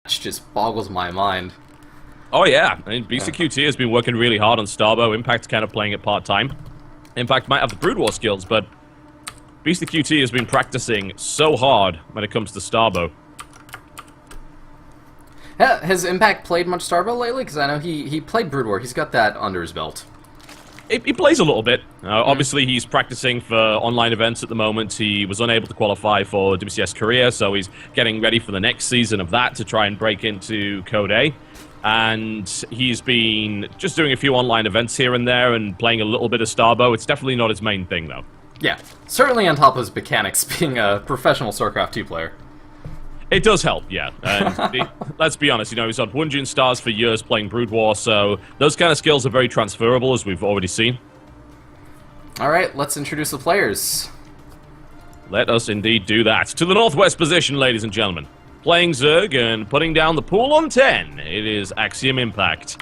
which just boggles my mind. Oh yeah, I mean, Beastyqt has been working really hard on Starbow. Impact's kind of playing it part-time. Impact might have the Brood War skills, but Beastyqt has been practicing so hard when it comes to Starbow. Yeah, has Impact played much Starbow lately? Because I know he played Brood War. He's got that under his belt. He plays a little bit. Obviously, he's practicing for online events at the moment. He was unable to qualify for WCS Korea, so he's getting ready for the next season of that to try and break into Code A. And he's been just doing a few online events here and there and playing a little bit of Starbow. It's definitely not his main thing, though. Yeah, certainly on top of his mechanics, being a professional Starcraft 2 player. It does help, yeah. And let's be honest, you know, he's on Wunjin stars for years playing Brood War, so those kind of skills are very transferable, as we've already seen. Alright, let's introduce the players. Let us indeed do that. To the northwest position, ladies and gentlemen. Playing Zerg and putting down the pool on 10, it is Axiom Impact.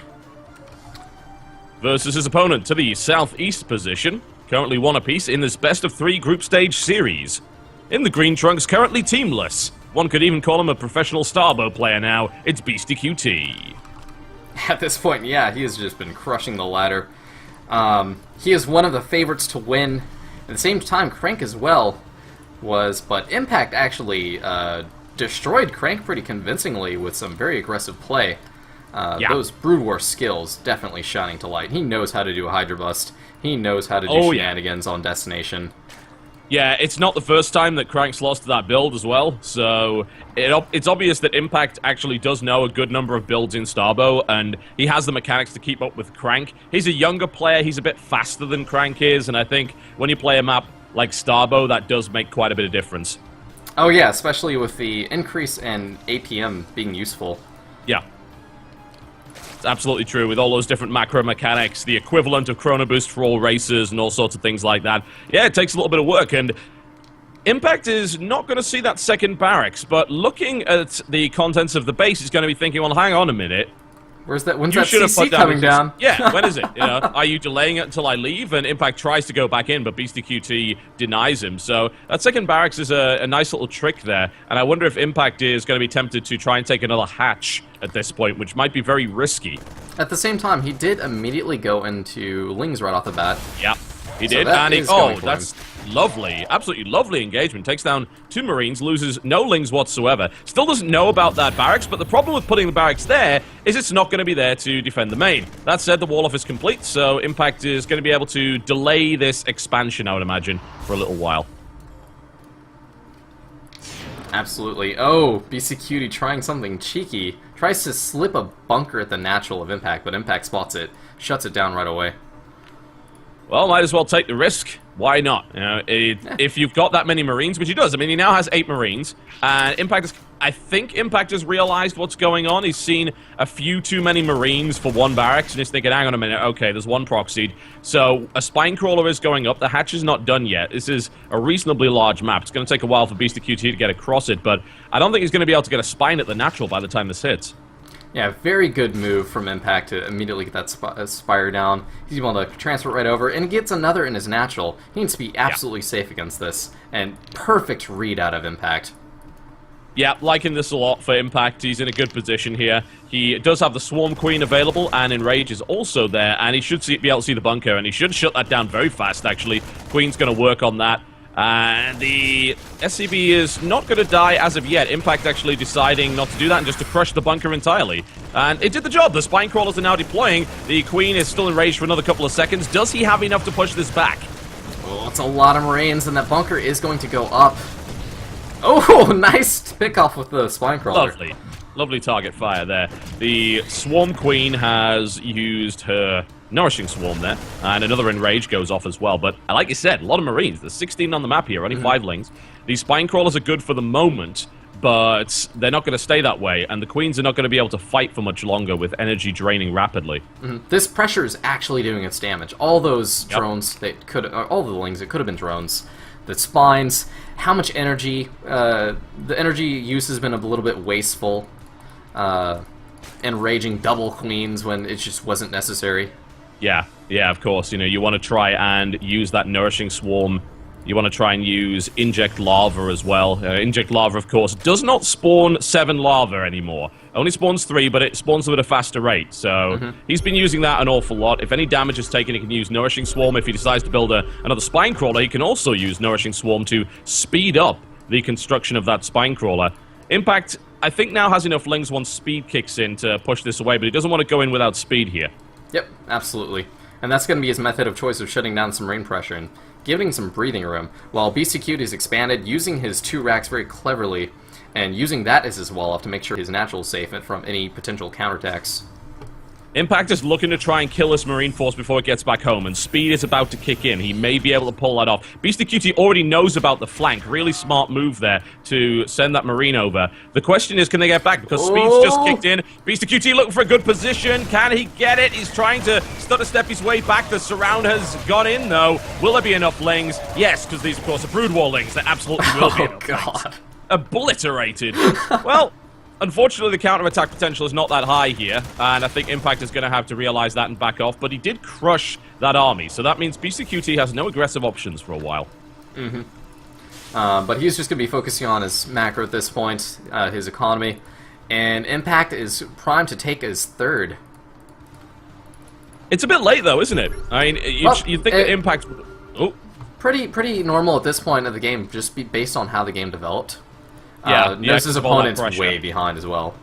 Versus his opponent to the southeast position, currently one apiece in this best-of-3 group stage series. In the green trunks, currently teamless. One could even call him a professional Starbow player now. It's Beastyqt. At this point, yeah, he has just been crushing the ladder. He is one of the favorites to win. At the same time, Crank as well was, but Impact actually destroyed Crank pretty convincingly with some very aggressive play. Yeah. Those Brood War skills definitely shining to light. He knows how to do a Hydra Bust. He knows how to do shenanigans on Destination. Yeah, it's not the first time that Crank's lost to that build as well, so it's obvious that Impact actually does know a good number of builds in Starbow, and he has the mechanics to keep up with Crank. He's a younger player, he's a bit faster than Crank is, and I think when you play a map like Starbow, that does make quite a bit of difference. Oh yeah, especially with the increase in APM being useful. Yeah. It's absolutely true, with all those different macro mechanics, the equivalent of Chrono Boost for all races, and all sorts of things like that. Yeah, it takes a little bit of work, and Impact is not going to see that second barracks, but looking at the contents of the base, he's going to be thinking, well, hang on a minute. Where's that? When's that CC coming down? Yeah, when is it? You know, are you delaying it until I leave? And Impact tries to go back in, but Beastyqt denies him. So that second barracks is a nice little trick there. And I wonder if Impact is going to be tempted to try and take another hatch at this point, which might be very risky. At the same time, he did immediately go into Lings right off the bat. Yeah, he did. And that's lovely. Absolutely lovely engagement. Takes down 2 Marines, loses no Lings whatsoever. Still doesn't know about that barracks, but the problem with putting the barracks there is it's not going to be there to defend the main. That said, the wall-off is complete, so Impact is going to be able to delay this expansion, I would imagine, for a little while. Absolutely. Oh, Beastyqt trying something cheeky. Tries to slip a bunker at the natural of Impact, but Impact spots it, shuts it down right away. Well, might as well take the risk. Why not? You know, if you've got that many Marines, which he does. I mean, he now has 8 Marines. And I think Impact has realized what's going on. He's seen a few too many Marines for one barracks, and he's thinking, hang on a minute, okay, there's one proxied. So a spine crawler is going up. The hatch is not done yet. This is a reasonably large map. It's going to take a while for Beastyqt to get across it, but I don't think he's going to be able to get a spine at the natural by the time this hits. Yeah, very good move from Impact to immediately get that Spire down. He's able to transfer it right over, and he gets another in his natural. He needs to be absolutely safe against this, and perfect read out of Impact. Yeah, liking this a lot for Impact. He's in a good position here. He does have the Swarm Queen available, and Enrage is also there, and he should be able to see the bunker, and he should shut that down very fast, actually. Queen's going to work on that. And the SCB is not going to die as of yet. Impact actually deciding not to do that and just to crush the bunker entirely. And it did the job. The spine crawlers are now deploying. The Queen is still enraged for another couple of seconds. Does he have enough to push this back? Oh, it's a lot of Marines, and that bunker is going to go up. Oh, nice pick off with the spine crawler. Lovely. Lovely target fire there. The Swarm Queen has used her Nourishing Swarm there, and another Enrage goes off as well. But like you said, a lot of Marines. There's 16 on the map here, only 5 Lings. These Spine Crawlers are good for the moment, but they're not going to stay that way, and the Queens are not going to be able to fight for much longer with energy draining rapidly. This pressure is actually doing its damage. All those drones that could, all the Lings, it could have been drones. The Spines, how much energy, the energy use has been a little bit wasteful. Enraging double Queens when it just wasn't necessary. Yeah, of course. You know, you want to try and use that Nourishing Swarm, You want to try and use Inject Lava as well. Inject Lava, of course, does not spawn 7 lava anymore. Only spawns 3, but it spawns them at a faster rate. So he's been using that an awful lot. If any damage is taken, he can use Nourishing Swarm. If he decides to build another Spine Crawler, he can also use Nourishing Swarm to speed up the construction of that Spine Crawler. Impact, I think, now has enough lings once speed kicks in to push this away, but he doesn't want to go in without speed here. Yep, absolutely. And that's going to be his method of choice of shutting down some rain pressure and giving some breathing room, while Beastyqt is expanded, using his 2 racks very cleverly, and using that as his wall-off to make sure his natural is safe from any potential counterattacks. Impact is looking to try and kill this Marine force before it gets back home, and speed is about to kick in. He may be able to pull that off. Beastyqt already knows about the flank. Really smart move there to send that Marine over. The question is, can they get back? Because speed's just kicked in. Beastyqt looking for a good position. Can he get it? He's trying to stutter step his way back. The surround has gone in, though. Will there be enough lings? Yes, because these, of course, are Brood War lings. There absolutely will be enough lings. Obliterated. Well... Unfortunately, the counterattack potential is not that high here, and I think Impact is going to have to realize that and back off, but he did crush that army, so that means Beastyqt has no aggressive options for a while. But he's just going to be focusing on his macro at this point, his economy, and Impact is primed to take his 3rd. It's a bit late, though, isn't it? I mean, you'd think that Impact would... Oh. Pretty normal at this point of the game, just based on how the game developed. Yeah, his opponent's way behind as well.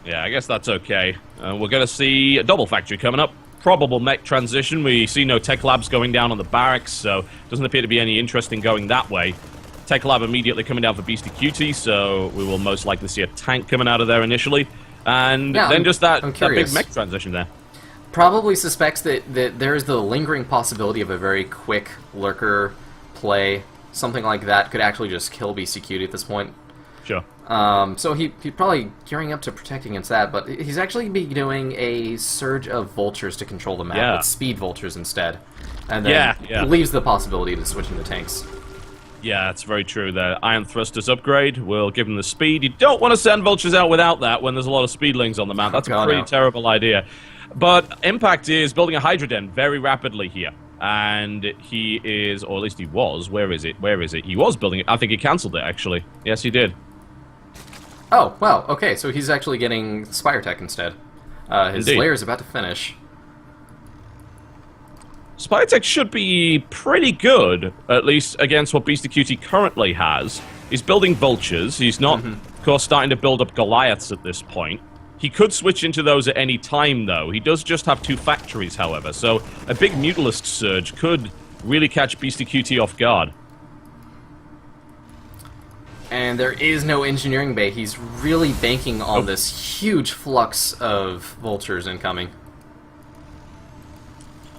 Yeah, I guess that's okay. We're going to see a double factory coming up. Probable mech transition. We see no tech labs going down on the barracks, so doesn't appear to be any interest in going that way. Tech lab immediately coming down for Beastyqt, so we will most likely see a tank coming out of there initially. And then just that big mech transition there. Probably suspects that there's the lingering possibility of a very quick lurker play. Something like that could actually just kill Beastyqt at this point. Sure. So he's probably gearing up to protect against that, but he's actually be doing a surge of vultures to control the map with speed vultures instead. And then leaves the possibility to switch into tanks. Yeah, that's very true. The Iron Thrusters upgrade will give him the speed. You don't want to send vultures out without that when there's a lot of speedlings on the map. That's a pretty terrible idea. But Impact is building a Hydra Den very rapidly here. And he is, or at least he was, where is it? He was building it. I think he cancelled it, actually. Yes, he did. Oh, well, okay, so he's actually getting Spire Tech instead. His layer is about to finish. Spire Tech should be pretty good, at least against what Beastyqt currently has. He's building Vultures. He's not, of course, starting to build up Goliaths at this point. He could switch into those at any time, though. He does just have 2 factories, however, so a big Mutalisk surge could really catch Beastyqt off guard. And there is no engineering bay. He's really banking on this huge flux of vultures incoming.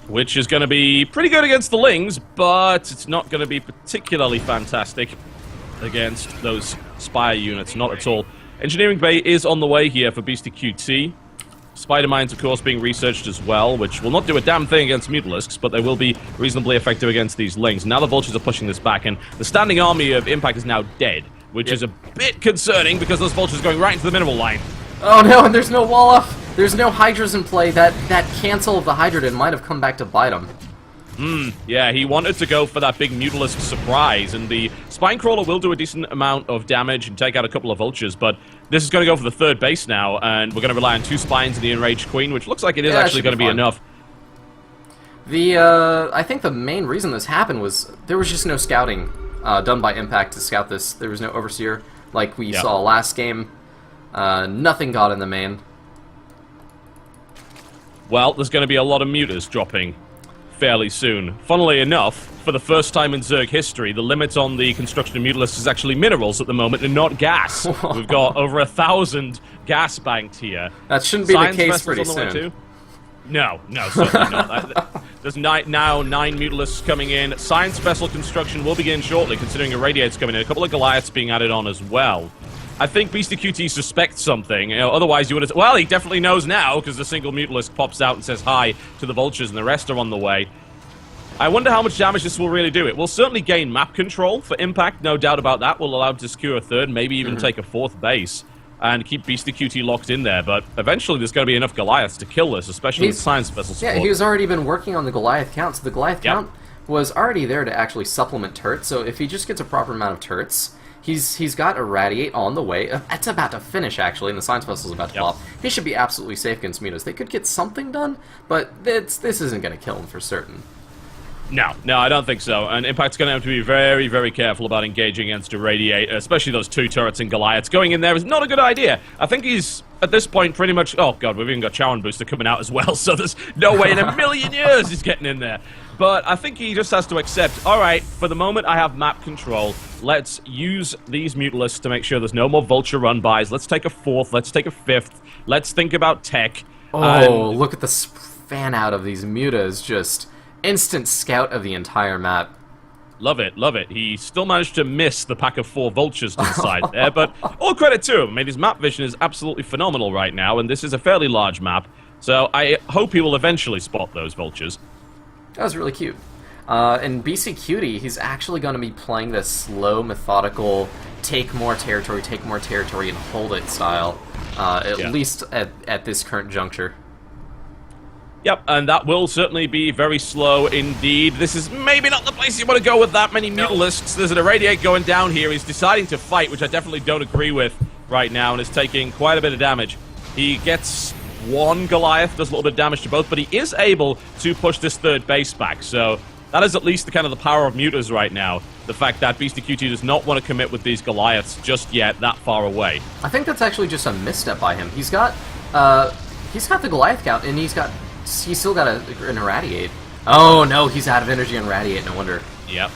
Which is going to be pretty good against the Lings, but it's not going to be particularly fantastic against those Spire units, not at all. Engineering Bay is on the way here for Beastyqt. Spider Mines, of course, being researched as well, which will not do a damn thing against Mutalisks, but they will be reasonably effective against these Lings. Now the Vultures are pushing this back, and the standing army of Impact is now dead, which is a bit concerning because those Vultures are going right into the minimal line. Oh no, and there's no wall-off! There's no Hydras in play. That cancel of the Hydra Den might have come back to bite him. Yeah, he wanted to go for that big Mutalisk surprise, and the Spine Crawler will do a decent amount of damage and take out a couple of Vultures, but this is going to go for the 3rd base now, and we're going to rely on 2 Spines and the Enraged Queen, which looks like it is actually going to be enough. I think the main reason this happened was there was just no scouting done by Impact to scout this. There was no Overseer, like we saw last game. Nothing got in the main. Well, there's going to be a lot of Mutas dropping fairly soon. Funnily enough, for the first time in Zerg history, the limit on the construction of Mutalisks is actually minerals at the moment and not gas. We've got over 1,000 gas banked here. That shouldn't be the case pretty soon. No, certainly not. There's now 9 Mutalisks coming in. Science vessel construction will begin shortly, considering Irradiate's coming in. A couple of Goliaths being added on as well. I think Beastyqt suspects something. Otherwise, you would have... Well, he definitely knows now, because the single Mutalisk pops out and says hi to the Vultures, and the rest are on the way. I wonder how much damage this will really do. It will certainly gain map control for Impact, no doubt about that. Will allow him to secure a 3rd, maybe even take a 4th base, and keep Beastyqt locked in there. But eventually, there's going to be enough Goliaths to kill this, especially with Science Vessel support. Yeah, he's already been working on the Goliath count, so the Goliath count was already there to actually supplement turrets, so if he just gets a proper amount of turrets, he's got Irradiate on the way. It's about to finish, actually, and the Science Vessel's about to pop. He should be absolutely safe against mutas. They could get something done, but this isn't going to kill him for certain. No, I don't think so. And Impact's going to have to be very, very careful about engaging against Irradiate, especially those 2 turrets and Goliaths. Going in there is not a good idea. I think he's, at this point, pretty much... Oh, God, we've even got Chowan Booster coming out as well, so there's no way in a million years he's getting in there. But I think he just has to accept, all right, for the moment I have map control. Let's use these Mutalisks to make sure there's no more Vulture run-bys. Let's take a 4th. Let's take a 5th. Let's think about tech. Oh, look at the fan-out of these mutas, just... instant scout of the entire map. Love it, love it. He still managed to miss the pack of 4 vultures to the side there, but all credit to him. I mean, his map vision is absolutely phenomenal right now, and this is a fairly large map, so I hope he will eventually spot those vultures. That was really cute. In Beastyqt, he's actually going to be playing this slow, methodical, take more territory, and hold it style, at least at this current juncture. Yep, and that will certainly be very slow indeed. This is maybe not the place you want to go with that many Mutalisks. There's an Irradiate going down here. He's deciding to fight, which I definitely don't agree with right now, and is taking quite a bit of damage. He gets 1 Goliath, does a little bit of damage to both, but he is able to push this 3rd base back, so that is at least the kind of the power of mutas right now. The fact that Beastyqt does not want to commit with these Goliaths just yet that far away. I think that's actually just a misstep by him. He's got the Goliath count, and he's still got an Irradiate. Oh no, he's out of energy on Irradiate, no wonder. Yep.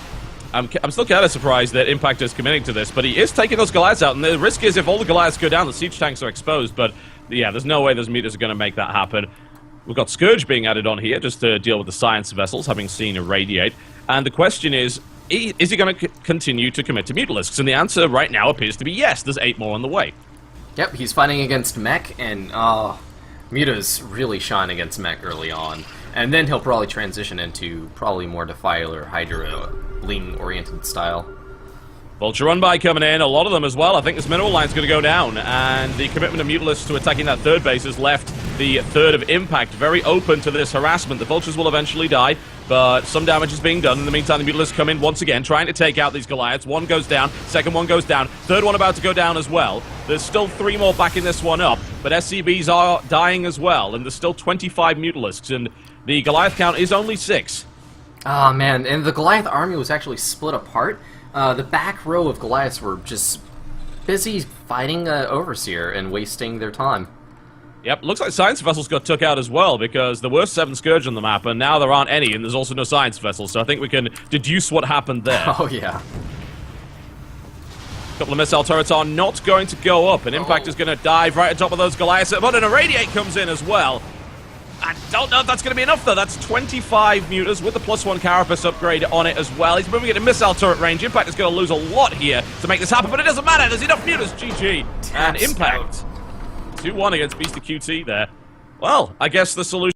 I'm still kind of surprised that Impact is committing to this, but he is taking those Goliaths out, and the risk is if all the Goliaths go down, the siege tanks are exposed, but yeah, there's no way those meters are going to make that happen. We've got Scourge being added on here just to deal with the Science Vessels, having seen Irradiate, and the question is he going to continue to commit to Mutalisks? And the answer right now appears to be yes, there's 8 more on the way. Yep, he's fighting against Mech, and mutas really shine against Mech early on, and then he'll probably transition into probably more Defiler, Hydra, Bling-oriented style. Vulture run-by coming in, a lot of them as well. I think this mineral line's going to go down, and the commitment of Mutalisks to attacking that 3rd base has left the 3rd of Impact very open to this harassment. The Vultures will eventually die, but some damage is being done. In the meantime, the Mutalisks come in once again, trying to take out these Goliaths. 1 goes down, 2nd one goes down, 3rd one about to go down as well. There's still 3 more backing this one up, but SCBs are dying as well, and there's still 25 Mutalisks, and the Goliath count is only 6. Oh man, and the Goliath army was actually split apart. The back row of Goliaths were just busy fighting Overseer and wasting their time. Yep, looks like Science Vessels got took out as well, because there were 7 Scourge on the map, and now there aren't any, and there's also no Science Vessels, so I think we can deduce what happened there. Oh yeah. A couple of missile turrets are not going to go up, and Impact is going to dive right on top of those Goliaths, but an Irradiate comes in as well. I don't know if that's going to be enough, though. That's 25 mutas with the +1 Carapace upgrade on it as well. He's moving into missile turret range. Impact is going to lose a lot here to make this happen, but it doesn't matter. There's enough mutas. GG. And Impact 2-1 against Beastyqt there. Well, I guess the solution